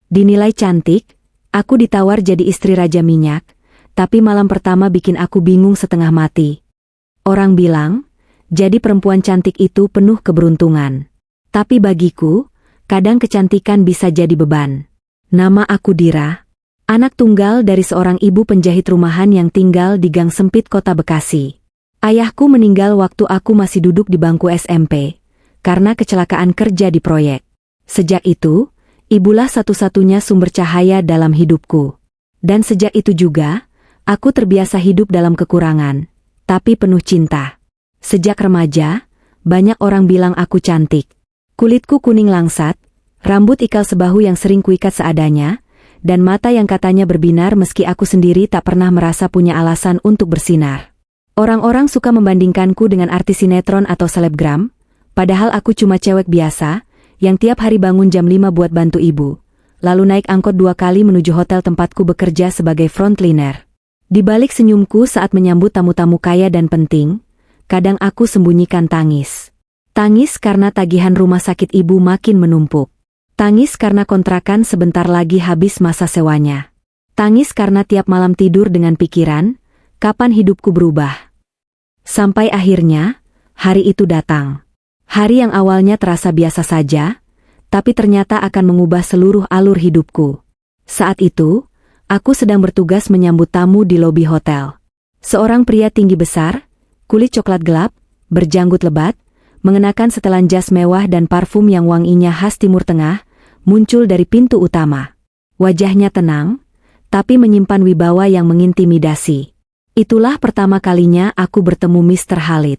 Dinilai cantik, aku ditawar jadi istri Raja Minyak, tapi malam pertama bikin aku bingung setengah mati. Orang bilang, jadi perempuan cantik itu penuh keberuntungan. Tapi bagiku, kadang kecantikan bisa jadi beban. Nama aku Dira, anak tunggal dari seorang ibu penjahit rumahan yang tinggal di gang sempit kota Bekasi. Ayahku meninggal waktu aku masih duduk di bangku SMP, karena kecelakaan kerja di proyek. Sejak itu, ibulah satu-satunya sumber cahaya dalam hidupku. Dan sejak itu juga, aku terbiasa hidup dalam kekurangan, tapi penuh cinta. Sejak remaja, banyak orang bilang aku cantik. Kulitku kuning langsat, rambut ikal sebahu yang sering kuikat seadanya, dan mata yang katanya berbinar meski aku sendiri tak pernah merasa punya alasan untuk bersinar. Orang-orang suka membandingkanku dengan artis sinetron atau selebgram, padahal aku cuma cewek biasa, yang tiap hari bangun jam 5 buat bantu ibu, lalu naik angkot 2 kali menuju hotel tempatku bekerja sebagai frontliner. Di balik senyumku saat menyambut tamu-tamu kaya dan penting, kadang aku sembunyikan tangis. Tangis karena tagihan rumah sakit ibu makin menumpuk. Tangis karena kontrakan sebentar lagi habis masa sewanya. Tangis karena tiap malam tidur dengan pikiran, kapan hidupku berubah. Sampai akhirnya, hari itu datang. Hari yang awalnya terasa biasa saja, tapi ternyata akan mengubah seluruh alur hidupku. Saat itu, aku sedang bertugas menyambut tamu di lobi hotel. Seorang pria tinggi besar, kulit coklat gelap, berjanggut lebat, mengenakan setelan jas mewah dan parfum yang wanginya khas Timur Tengah, muncul dari pintu utama. Wajahnya tenang, tapi menyimpan wibawa yang mengintimidasi. Itulah pertama kalinya aku bertemu Mr. Khalid.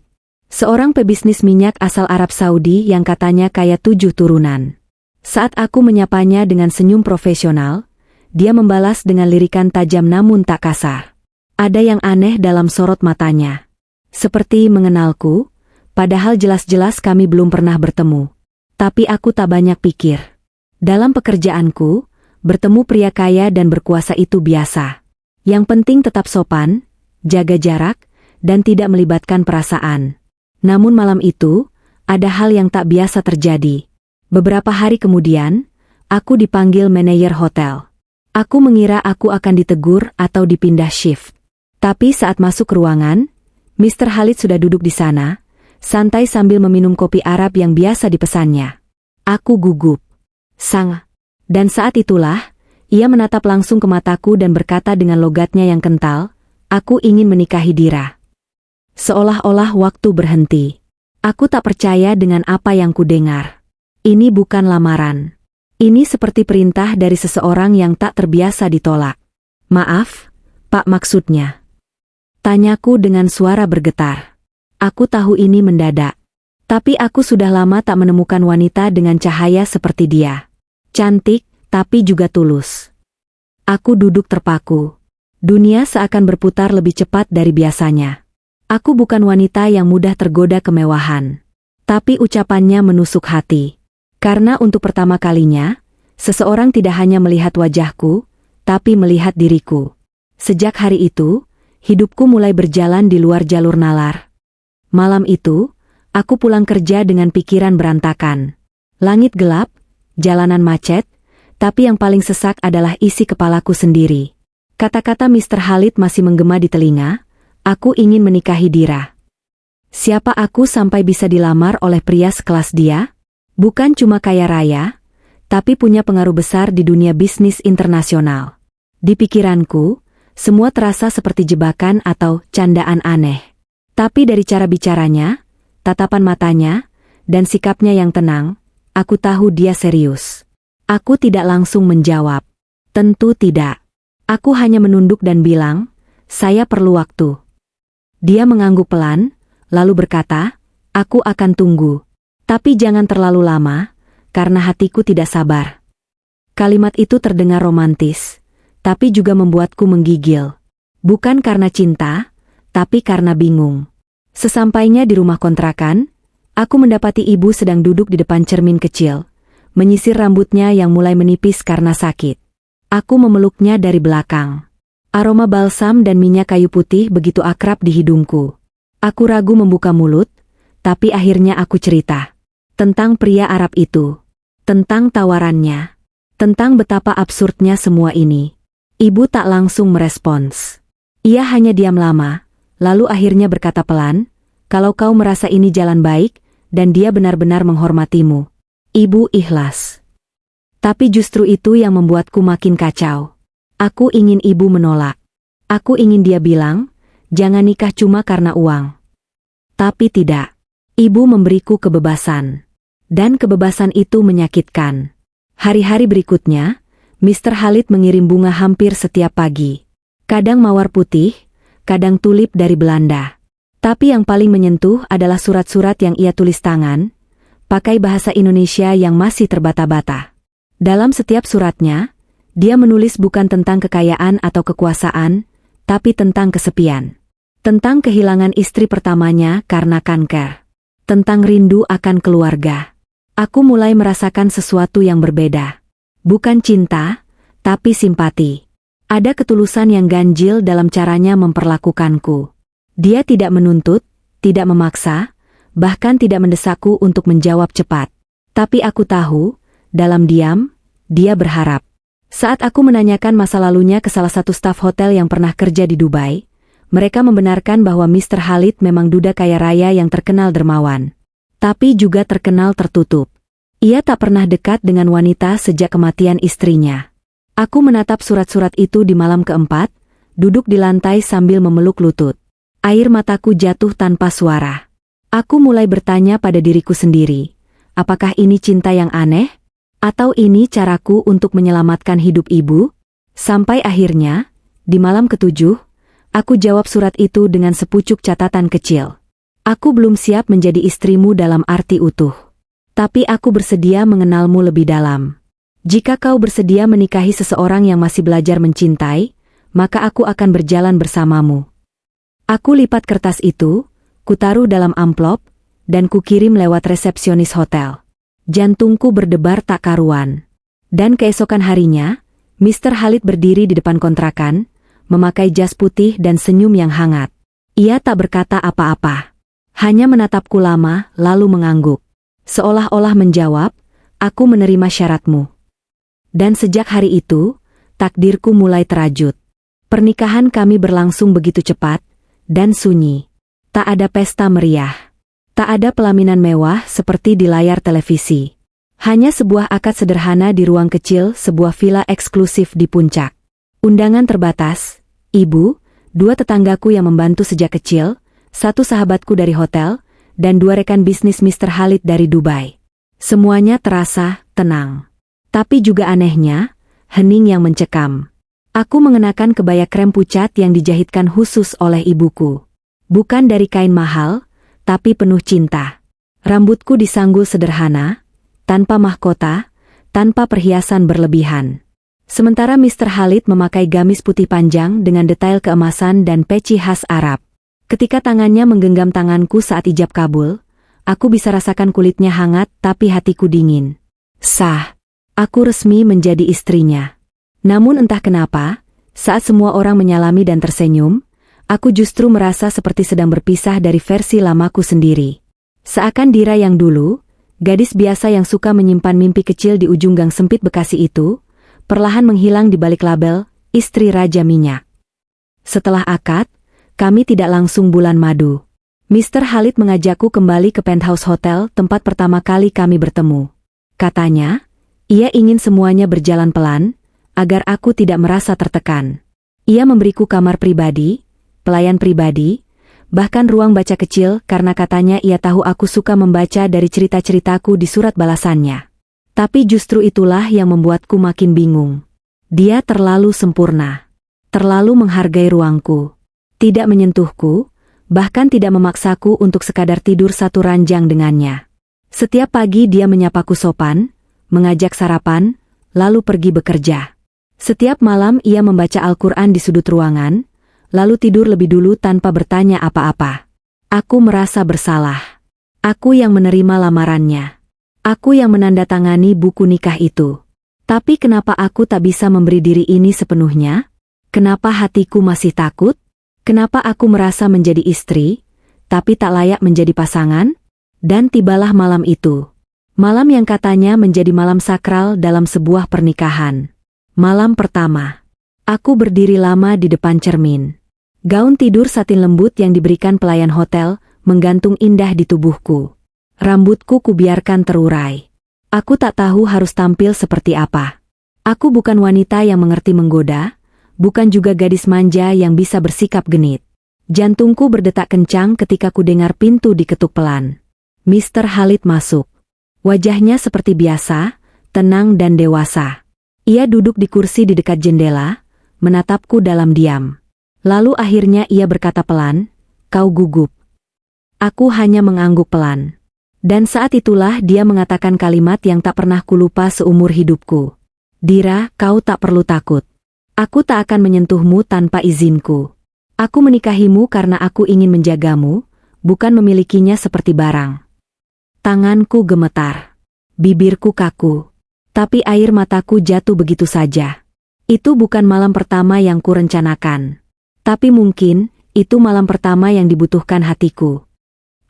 Seorang pebisnis minyak asal Arab Saudi yang katanya kaya 7 turunan. Saat aku menyapanya dengan senyum profesional, dia membalas dengan lirikan tajam namun tak kasar. Ada yang aneh dalam sorot matanya. Seperti mengenalku, padahal jelas-jelas kami belum pernah bertemu. Tapi aku tak banyak pikir. Dalam pekerjaanku, bertemu pria kaya dan berkuasa itu biasa. Yang penting tetap sopan, jaga jarak, dan tidak melibatkan perasaan. Namun malam itu, ada hal yang tak biasa terjadi. Beberapa hari kemudian, aku dipanggil manajer hotel. Aku mengira aku akan ditegur atau dipindah shift. Tapi saat masuk ruangan, Mr. Khalid sudah duduk di sana, santai sambil meminum kopi Arab yang biasa dipesannya. Aku gugup. Sang. Dan saat itulah, ia menatap langsung ke mataku dan berkata dengan logatnya yang kental, "Aku ingin menikahi Dira." Seolah-olah waktu berhenti. Aku tak percaya dengan apa yang kudengar. Ini bukan lamaran. Ini seperti perintah dari seseorang yang tak terbiasa ditolak. "Maaf, Pak, maksudnya?" Tanyaku dengan suara bergetar. Aku tahu ini mendadak. Tapi aku sudah lama tak menemukan wanita dengan cahaya seperti dia. Cantik, tapi juga tulus. Aku duduk terpaku. Dunia seakan berputar lebih cepat dari biasanya. Aku bukan wanita yang mudah tergoda kemewahan. Tapi ucapannya menusuk hati. Karena untuk pertama kalinya, seseorang tidak hanya melihat wajahku, tapi melihat diriku. Sejak hari itu, hidupku mulai berjalan di luar jalur nalar. Malam itu, aku pulang kerja dengan pikiran berantakan. Langit gelap, jalanan macet, tapi yang paling sesak adalah isi kepalaku sendiri. Kata-kata Mr. Khalid masih menggema di telinga. Aku ingin menikahi Dira. Siapa aku sampai bisa dilamar oleh pria sekelas dia? Bukan cuma kaya raya, tapi punya pengaruh besar di dunia bisnis internasional. Di pikiranku, semua terasa seperti jebakan atau candaan aneh. Tapi dari cara bicaranya, tatapan matanya, dan sikapnya yang tenang, aku tahu dia serius. Aku tidak langsung menjawab. Tentu tidak. Aku hanya menunduk dan bilang, "Saya perlu waktu." Dia mengangguk pelan, lalu berkata, "Aku akan tunggu. Tapi jangan terlalu lama, karena hatiku tidak sabar." Kalimat itu terdengar romantis, tapi juga membuatku menggigil. Bukan karena cinta, tapi karena bingung. Sesampainya di rumah kontrakan, aku mendapati ibu sedang duduk di depan cermin kecil, menyisir rambutnya yang mulai menipis karena sakit. Aku memeluknya dari belakang. Aroma balsam dan minyak kayu putih begitu akrab di hidungku. Aku ragu membuka mulut, tapi akhirnya aku cerita. Tentang pria Arab itu. Tentang tawarannya. tentang betapa absurdnya semua ini. Ibu tak langsung merespons. Ia hanya diam lama, lalu akhirnya berkata pelan, "Kalau kau merasa ini jalan baik, dan dia benar-benar menghormatimu, Ibu ikhlas." Tapi justru itu yang membuatku makin kacau. Aku ingin ibu menolak. Aku ingin dia bilang, "Jangan nikah cuma karena uang." Tapi tidak. Ibu memberiku kebebasan. Dan kebebasan itu menyakitkan. Hari-hari berikutnya, Mr. Khalid mengirim bunga hampir setiap pagi. Kadang mawar putih, kadang tulip dari Belanda. Tapi yang paling menyentuh adalah surat-surat yang ia tulis tangan, pakai bahasa Indonesia yang masih terbata-bata. Dalam setiap suratnya, dia menulis bukan tentang kekayaan atau kekuasaan, tapi tentang kesepian. Tentang kehilangan istri pertamanya karena kanker. Tentang rindu akan keluarga. Aku mulai merasakan sesuatu yang berbeda. Bukan cinta, tapi simpati. Ada ketulusan yang ganjil dalam caranya memperlakukanku. Dia tidak menuntut, tidak memaksa, bahkan tidak mendesakku untuk menjawab cepat. Tapi aku tahu, dalam diam, dia berharap. Saat aku menanyakan masa lalunya ke salah satu staf hotel yang pernah kerja di Dubai, mereka membenarkan bahwa Mr. Khalid memang duda kaya raya yang terkenal dermawan. Tapi juga terkenal tertutup. Ia tak pernah dekat dengan wanita sejak kematian istrinya. Aku menatap surat-surat itu di malam keempat, duduk di lantai sambil memeluk lutut. Air mataku jatuh tanpa suara. Aku mulai bertanya pada diriku sendiri, apakah ini cinta yang aneh? Atau ini caraku untuk menyelamatkan hidup ibu? Sampai akhirnya, di malam ketujuh, aku jawab surat itu dengan sepucuk catatan kecil. Aku belum siap menjadi istrimu dalam arti utuh. Tapi aku bersedia mengenalmu lebih dalam. Jika kau bersedia menikahi seseorang yang masih belajar mencintai, maka aku akan berjalan bersamamu. Aku lipat kertas itu, kutaruh dalam amplop, dan kukirim lewat resepsionis hotel. Jantungku berdebar tak karuan. Dan keesokan harinya, Mr. Khalid berdiri di depan kontrakan, memakai jas putih dan senyum yang hangat. Ia tak berkata apa-apa. Hanya menatapku lama, lalu mengangguk. Seolah-olah menjawab, "Aku menerima syaratmu." Dan sejak hari itu, takdirku mulai terajut. Pernikahan kami berlangsung begitu cepat, dan sunyi. Tak ada pesta meriah. Tak ada pelaminan mewah seperti di layar televisi. Hanya sebuah akad sederhana di ruang kecil sebuah villa eksklusif di puncak. Undangan terbatas, ibu, 2 tetanggaku yang membantu sejak kecil, 1 sahabatku dari hotel, dan 2 rekan bisnis Mr. Khalid dari Dubai. Semuanya terasa tenang. Tapi juga anehnya, hening yang mencekam. Aku mengenakan kebaya krem pucat yang dijahitkan khusus oleh ibuku. Bukan dari kain mahal, tapi penuh cinta. Rambutku disanggul sederhana, tanpa mahkota, tanpa perhiasan berlebihan. Sementara Mr. Khalid memakai gamis putih panjang dengan detail keemasan dan peci khas Arab. Ketika tangannya menggenggam tanganku saat ijab kabul, aku bisa rasakan kulitnya hangat tapi hatiku dingin. Sah, aku resmi menjadi istrinya. Namun entah kenapa, saat semua orang menyalami dan tersenyum, aku justru merasa seperti sedang berpisah dari versi lamaku sendiri. Seakan Dira yang dulu, gadis biasa yang suka menyimpan mimpi kecil di ujung gang sempit Bekasi itu, perlahan menghilang di balik label, istri Raja Minyak. Setelah akad, kami tidak langsung bulan madu. Mr. Khalid mengajakku kembali ke penthouse hotel tempat pertama kali kami bertemu. Katanya, ia ingin semuanya berjalan pelan, agar aku tidak merasa tertekan. Ia memberiku kamar pribadi, pelayan pribadi, bahkan ruang baca kecil karena katanya ia tahu aku suka membaca dari cerita-ceritaku di surat balasannya. Tapi justru itulah yang membuatku makin bingung. Dia terlalu sempurna. Terlalu menghargai ruangku. Tidak menyentuhku, bahkan tidak memaksaku untuk sekadar tidur satu ranjang dengannya. Setiap pagi dia menyapaku sopan, mengajak sarapan, lalu pergi bekerja. Setiap malam ia membaca Al-Quran di sudut ruangan, lalu tidur lebih dulu tanpa bertanya apa-apa. Aku merasa bersalah. Aku yang menerima lamarannya. Aku yang menandatangani buku nikah itu. Tapi kenapa aku tak bisa memberi diri ini sepenuhnya? Kenapa hatiku masih takut? Kenapa aku merasa menjadi istri, tapi tak layak menjadi pasangan? Dan tibalah malam itu. Malam yang katanya menjadi malam sakral dalam sebuah pernikahan. Malam pertama. Aku berdiri lama di depan cermin. Gaun tidur satin lembut yang diberikan pelayan hotel menggantung indah di tubuhku. Rambutku kubiarkan terurai. Aku tak tahu harus tampil seperti apa. Aku bukan wanita yang mengerti menggoda, bukan juga gadis manja yang bisa bersikap genit. Jantungku berdetak kencang ketika ku dengar pintu diketuk pelan. Mr. Khalid masuk. Wajahnya seperti biasa, tenang dan dewasa. Ia duduk di kursi di dekat jendela, menatapku dalam diam. Lalu akhirnya ia berkata pelan, "Kau gugup." Aku hanya mengangguk pelan. Dan saat itulah dia mengatakan kalimat yang tak pernah kulupa seumur hidupku. "Dira, kau tak perlu takut. Aku tak akan menyentuhmu tanpa izinku. Aku menikahimu karena aku ingin menjagamu, bukan memilikinya seperti barang." Tanganku gemetar. Bibirku kaku. Tapi air mataku jatuh begitu saja. Itu bukan malam pertama yang kurencanakan. Tapi mungkin, itu malam pertama yang dibutuhkan hatiku.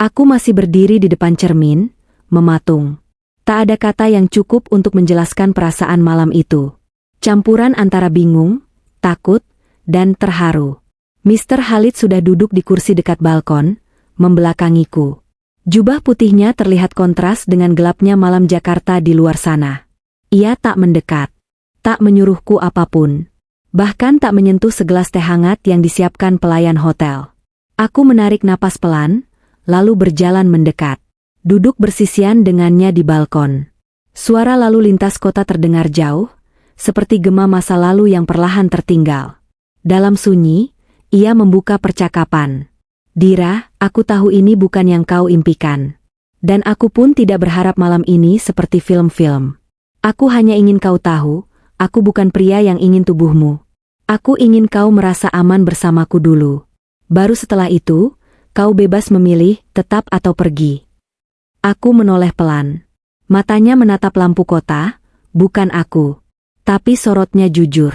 Aku masih berdiri di depan cermin, mematung. Tak ada kata yang cukup untuk menjelaskan perasaan malam itu. Campuran antara bingung, takut, dan terharu. Mr. Khalid sudah duduk di kursi dekat balkon, membelakangiku. Jubah putihnya terlihat kontras dengan gelapnya malam Jakarta di luar sana. Ia tak mendekat, tak menyuruhku apapun. Bahkan tak menyentuh segelas teh hangat yang disiapkan pelayan hotel. Aku menarik napas pelan, lalu berjalan mendekat. Duduk bersisian dengannya di balkon. Suara lalu lintas kota terdengar jauh, seperti gema masa lalu yang perlahan tertinggal. Dalam sunyi, ia membuka percakapan. "Dira, aku tahu ini bukan yang kau impikan. Dan aku pun tidak berharap malam ini seperti film-film. Aku hanya ingin kau tahu, aku bukan pria yang ingin tubuhmu. Aku ingin kau merasa aman bersamaku dulu. Baru setelah itu, kau bebas memilih tetap atau pergi." Aku menoleh pelan. Matanya menatap lampu kota, bukan aku. Tapi sorotnya jujur.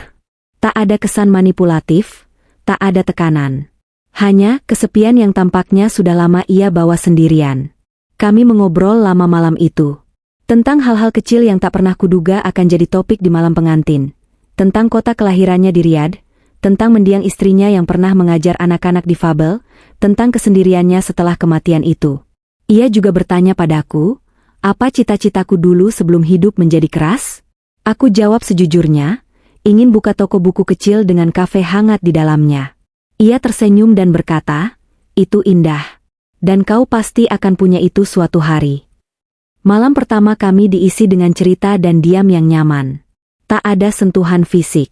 Tak ada kesan manipulatif, tak ada tekanan. Hanya kesepian yang tampaknya sudah lama ia bawa sendirian. Kami mengobrol lama malam itu. Tentang hal-hal kecil yang tak pernah kuduga akan jadi topik di malam pengantin. Tentang kota kelahirannya di Riyadh, tentang mendiang istrinya yang pernah mengajar anak-anak difabel, tentang kesendiriannya setelah kematian itu. Ia juga bertanya padaku, apa cita-citaku dulu sebelum hidup menjadi keras? Aku jawab sejujurnya, ingin buka toko buku kecil dengan kafe hangat di dalamnya. Ia tersenyum dan berkata, "Itu indah. Dan kau pasti akan punya itu suatu hari." Malam pertama kami diisi dengan cerita dan diam yang nyaman. Tak ada sentuhan fisik.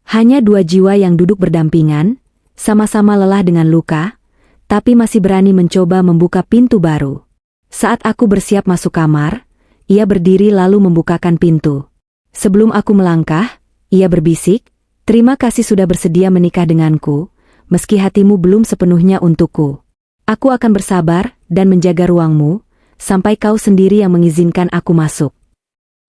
Hanya dua jiwa yang duduk berdampingan, sama-sama lelah dengan luka, tapi masih berani mencoba membuka pintu baru. Saat aku bersiap masuk kamar, ia berdiri lalu membukakan pintu. Sebelum aku melangkah, ia berbisik, "Terima kasih sudah bersedia menikah denganku. Meski hatimu belum sepenuhnya untukku. Aku akan bersabar dan menjaga ruangmu, sampai kau sendiri yang mengizinkan aku masuk."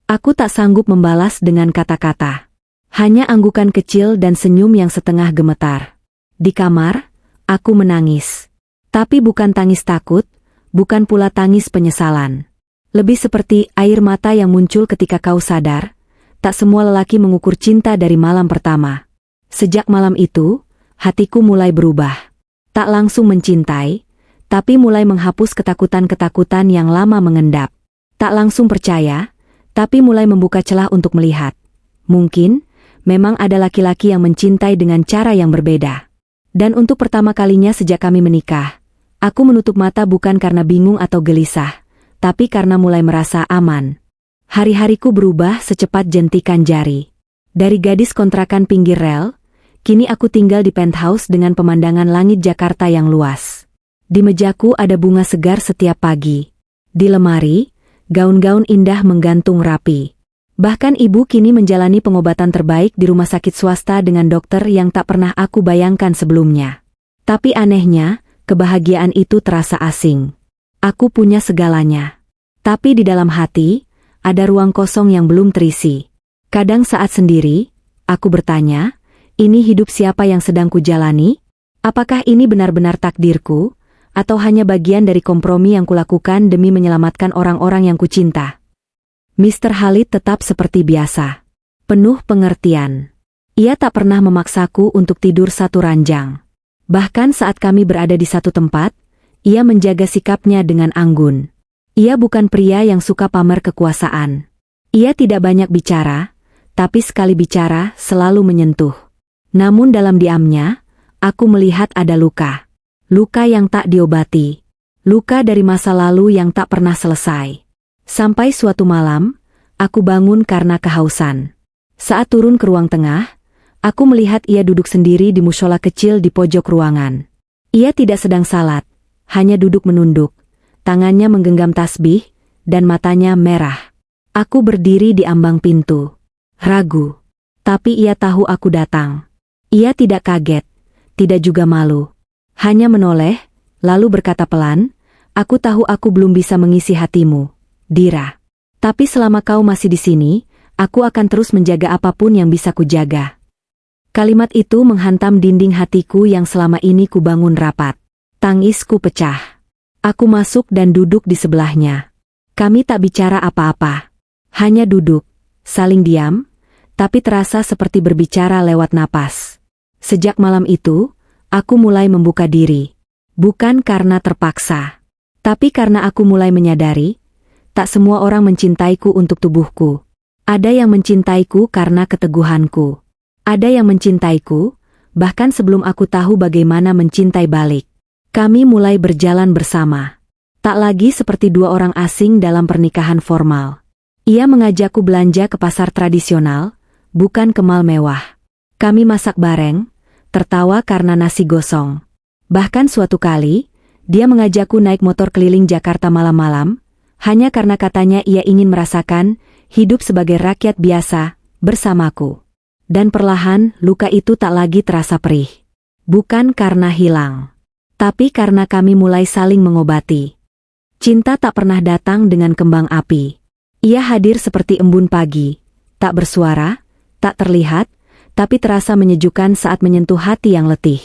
Aku tak sanggup membalas dengan kata-kata. Hanya anggukan kecil dan senyum yang setengah gemetar. Di kamar, aku menangis. Tapi bukan tangis takut, bukan pula tangis penyesalan. Lebih seperti air mata yang muncul ketika kau sadar, tak semua lelaki mengukur cinta dari malam pertama. Sejak malam itu, hatiku mulai berubah. Tak langsung mencintai, tapi mulai menghapus ketakutan-ketakutan yang lama mengendap. Tak langsung percaya, tapi mulai membuka celah untuk melihat. Mungkin, memang ada laki-laki yang mencintai dengan cara yang berbeda. Dan untuk pertama kalinya sejak kami menikah, aku menutup mata bukan karena bingung atau gelisah, tapi karena mulai merasa aman. Hari-hariku berubah secepat jentikan jari. Dari gadis kontrakan pinggir rel, kini aku tinggal di penthouse dengan pemandangan langit Jakarta yang luas. Di mejaku ada bunga segar setiap pagi. Di lemari, gaun-gaun indah menggantung rapi. Bahkan ibu kini menjalani pengobatan terbaik di rumah sakit swasta dengan dokter yang tak pernah aku bayangkan sebelumnya. Tapi anehnya, kebahagiaan itu terasa asing. Aku punya segalanya. Tapi di dalam hati, ada ruang kosong yang belum terisi. Kadang saat sendiri, aku bertanya, ini hidup siapa yang sedang kujalani? Apakah ini benar-benar takdirku? Atau hanya bagian dari kompromi yang kulakukan demi menyelamatkan orang-orang yang kucinta? Mr. Khalid tetap seperti biasa. Penuh pengertian. Ia tak pernah memaksaku untuk tidur satu ranjang. Bahkan saat kami berada di satu tempat, ia menjaga sikapnya dengan anggun. Ia bukan pria yang suka pamer kekuasaan. Ia tidak banyak bicara, tapi sekali bicara selalu menyentuh. Namun dalam diamnya, aku melihat ada luka. Luka yang tak diobati. Luka dari masa lalu yang tak pernah selesai. Sampai suatu malam, aku bangun karena kehausan. Saat turun ke ruang tengah, aku melihat ia duduk sendiri di mushola kecil di pojok ruangan. Ia tidak sedang salat, hanya duduk menunduk. Tangannya menggenggam tasbih, dan matanya merah. Aku berdiri di ambang pintu. Ragu. Tapi ia tahu aku datang. Ia tidak kaget, tidak juga malu. Hanya menoleh, lalu berkata pelan, "Aku tahu aku belum bisa mengisi hatimu, Dira. Tapi selama kau masih di sini, aku akan terus menjaga apapun yang bisa kujaga." Kalimat itu menghantam dinding hatiku yang selama ini kubangun rapat. Tangisku pecah. Aku masuk dan duduk di sebelahnya. Kami tak bicara apa-apa. Hanya duduk, saling diam, tapi terasa seperti berbicara lewat napas. Sejak malam itu, aku mulai membuka diri. Bukan karena terpaksa, tapi karena aku mulai menyadari, tak semua orang mencintaiku untuk tubuhku. Ada yang mencintaiku karena keteguhanku. Ada yang mencintaiku, bahkan sebelum aku tahu bagaimana mencintai balik. Kami mulai berjalan bersama. Tak lagi seperti dua orang asing dalam pernikahan formal. Ia mengajakku belanja ke pasar tradisional, bukan ke mall mewah. Kami masak bareng, tertawa karena nasi gosong. Bahkan suatu kali, dia mengajakku naik motor keliling Jakarta malam-malam, hanya karena katanya ia ingin merasakan hidup sebagai rakyat biasa bersamaku. Dan perlahan luka itu tak lagi terasa perih. Bukan karena hilang, tapi karena kami mulai saling mengobati. Cinta tak pernah datang dengan kembang api. Ia hadir seperti embun pagi, tak bersuara, tak terlihat, tapi terasa menyejukkan saat menyentuh hati yang letih.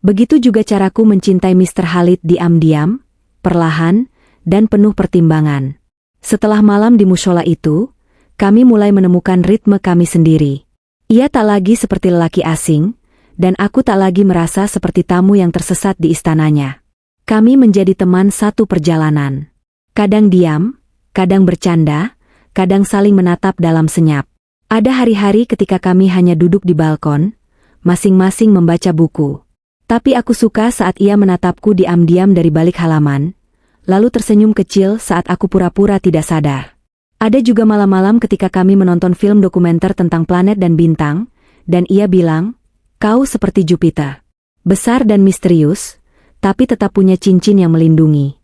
Begitu juga caraku mencintai Mr. Khalid diam-diam, perlahan, dan penuh pertimbangan. Setelah malam di mushola itu, kami mulai menemukan ritme kami sendiri. Ia tak lagi seperti lelaki asing, dan aku tak lagi merasa seperti tamu yang tersesat di istananya. Kami menjadi teman satu perjalanan. Kadang diam, kadang bercanda, kadang saling menatap dalam senyap. Ada hari-hari ketika kami hanya duduk di balkon, masing-masing membaca buku. Tapi aku suka saat ia menatapku diam-diam dari balik halaman, lalu tersenyum kecil saat aku pura-pura tidak sadar. Ada juga malam-malam ketika kami menonton film dokumenter tentang planet dan bintang, dan ia bilang, "Kau seperti Jupiter. Besar dan misterius, tapi tetap punya cincin yang melindungi."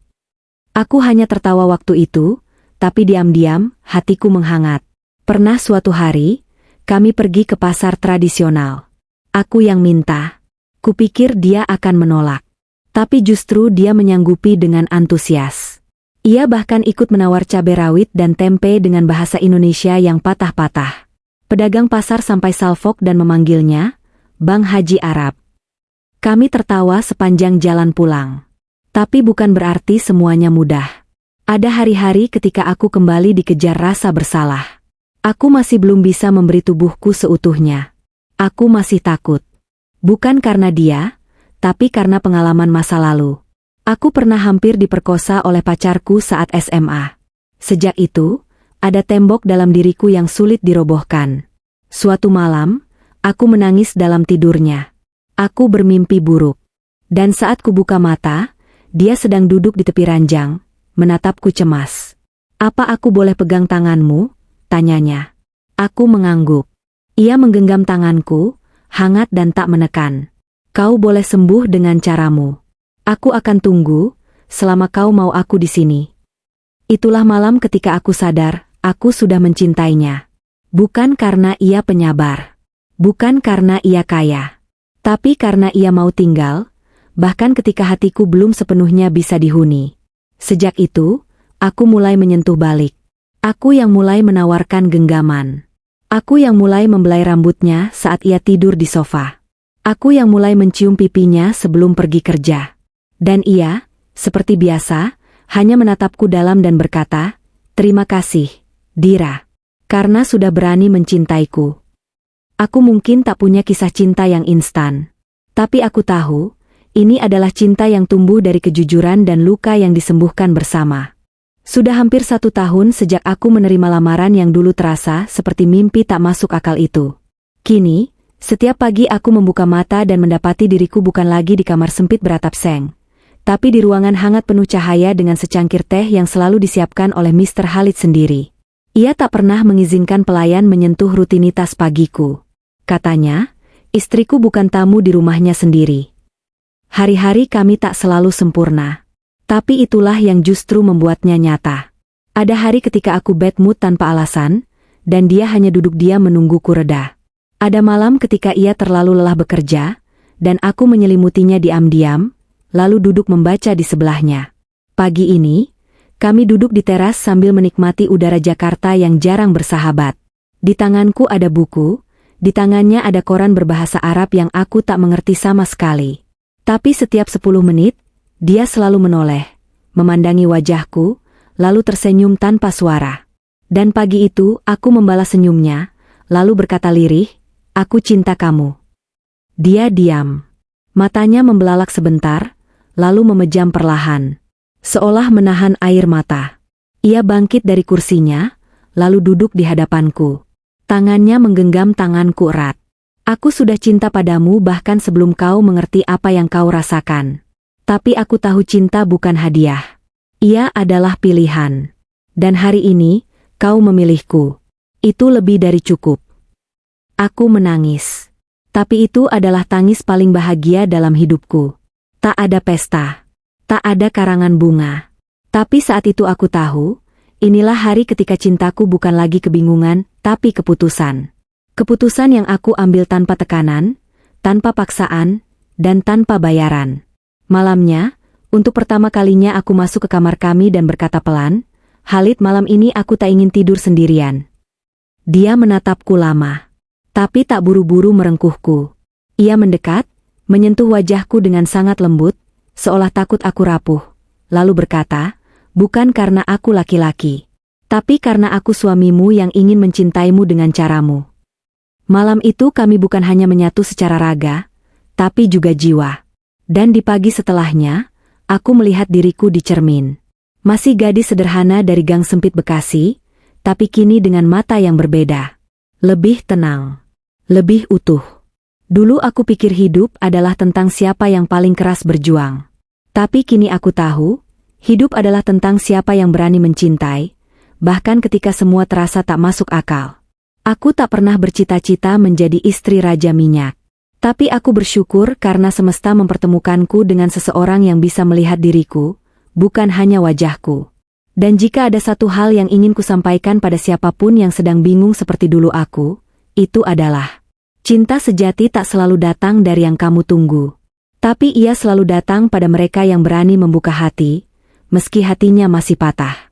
Aku hanya tertawa waktu itu, tapi diam-diam, hatiku menghangat. Pernah suatu hari, kami pergi ke pasar tradisional. Aku yang minta. Kupikir dia akan menolak. Tapi justru dia menyanggupi dengan antusias. Ia bahkan ikut menawar cabai rawit dan tempe dengan bahasa Indonesia yang patah-patah. Pedagang pasar sampai salfok dan memanggilnya, "Bang Haji Arab." Kami tertawa sepanjang jalan pulang. Tapi bukan berarti semuanya mudah. Ada hari-hari ketika aku kembali dikejar rasa bersalah. Aku masih belum bisa memberi tubuhku seutuhnya. Aku masih takut. Bukan karena dia, tapi karena pengalaman masa lalu. Aku pernah hampir diperkosa oleh pacarku saat SMA. Sejak itu, ada tembok dalam diriku yang sulit dirobohkan. Suatu malam, aku menangis dalam tidurnya. Aku bermimpi buruk. Dan saat kubuka mata, dia sedang duduk di tepi ranjang, menatapku cemas. "Apa aku boleh pegang tanganmu?" tanyanya. Aku mengangguk. Ia menggenggam tanganku, hangat dan tak menekan. "Kau boleh sembuh dengan caramu. Aku akan tunggu, selama kau mau aku di sini." Itulah malam ketika aku sadar, aku sudah mencintainya. Bukan karena ia penyabar. Bukan karena ia kaya. Tapi karena ia mau tinggal, bahkan ketika hatiku belum sepenuhnya bisa dihuni. Sejak itu, aku mulai menyentuh balik. Aku yang mulai menawarkan genggaman. Aku yang mulai membelai rambutnya saat ia tidur di sofa. Aku yang mulai mencium pipinya sebelum pergi kerja. Dan ia, seperti biasa, hanya menatapku dalam dan berkata, "Terima kasih, Dira. Karena sudah berani mencintaiku. Aku mungkin tak punya kisah cinta yang instan. Tapi aku tahu, ini adalah cinta yang tumbuh dari kejujuran dan luka yang disembuhkan bersama. Sudah hampir 1 tahun sejak aku menerima lamaran yang dulu terasa seperti mimpi tak masuk akal itu. Kini, setiap pagi aku membuka mata dan mendapati diriku bukan lagi di kamar sempit beratap seng, tapi di ruangan hangat penuh cahaya dengan secangkir teh yang selalu disiapkan oleh Mr. Khalid sendiri. Ia tak pernah mengizinkan pelayan menyentuh rutinitas pagiku. Katanya, istriku bukan tamu di rumahnya sendiri. Hari-hari kami tak selalu sempurna. Tapi itulah yang justru membuatnya nyata. Ada hari ketika aku bad mood tanpa alasan, dan dia hanya duduk diam menungguku reda. Ada malam ketika ia terlalu lelah bekerja, dan aku menyelimutinya diam-diam, lalu duduk membaca di sebelahnya. Pagi ini, kami duduk di teras sambil menikmati udara Jakarta yang jarang bersahabat. Di tanganku ada buku, di tangannya ada koran berbahasa Arab yang aku tak mengerti sama sekali. Tapi setiap 10 menit, dia selalu menoleh, memandangi wajahku, lalu tersenyum tanpa suara. Dan pagi itu aku membalas senyumnya, lalu berkata lirih, "Aku cinta kamu." Dia diam. Matanya membelalak sebentar, lalu memejam perlahan, seolah menahan air mata. Ia bangkit dari kursinya, lalu duduk di hadapanku. Tangannya menggenggam tanganku erat. "Aku sudah cinta padamu bahkan sebelum kau mengerti apa yang kau rasakan. Tapi aku tahu cinta bukan hadiah. Ia adalah pilihan. Dan hari ini, kau memilihku. Itu lebih dari cukup." Aku menangis. Tapi itu adalah tangis paling bahagia dalam hidupku. Tak ada pesta. Tak ada karangan bunga. Tapi saat itu aku tahu, inilah hari ketika cintaku bukan lagi kebingungan, tapi keputusan. Keputusan yang aku ambil tanpa tekanan, tanpa paksaan, dan tanpa bayaran. Malamnya, untuk pertama kalinya aku masuk ke kamar kami dan berkata pelan, "Khalid, malam ini aku tak ingin tidur sendirian." Dia menatapku lama, tapi tak buru-buru merengkuhku. Ia mendekat, menyentuh wajahku dengan sangat lembut, seolah takut aku rapuh, lalu berkata, "Bukan karena aku laki-laki, tapi karena aku suamimu yang ingin mencintaimu dengan caramu." Malam itu kami bukan hanya menyatu secara raga, tapi juga jiwa. Dan di pagi setelahnya, aku melihat diriku di cermin. Masih gadis sederhana dari gang sempit Bekasi, tapi kini dengan mata yang berbeda. Lebih tenang. Lebih utuh. Dulu aku pikir hidup adalah tentang siapa yang paling keras berjuang. Tapi kini aku tahu, hidup adalah tentang siapa yang berani mencintai, bahkan ketika semua terasa tak masuk akal. Aku tak pernah bercita-cita menjadi istri Raja Minyak. Tapi aku bersyukur karena semesta mempertemukanku dengan seseorang yang bisa melihat diriku, bukan hanya wajahku. Dan jika ada satu hal yang ingin kusampaikan pada siapapun yang sedang bingung seperti dulu aku, itu adalah, cinta sejati tak selalu datang dari yang kamu tunggu. Tapi ia selalu datang pada mereka yang berani membuka hati, meski hatinya masih patah.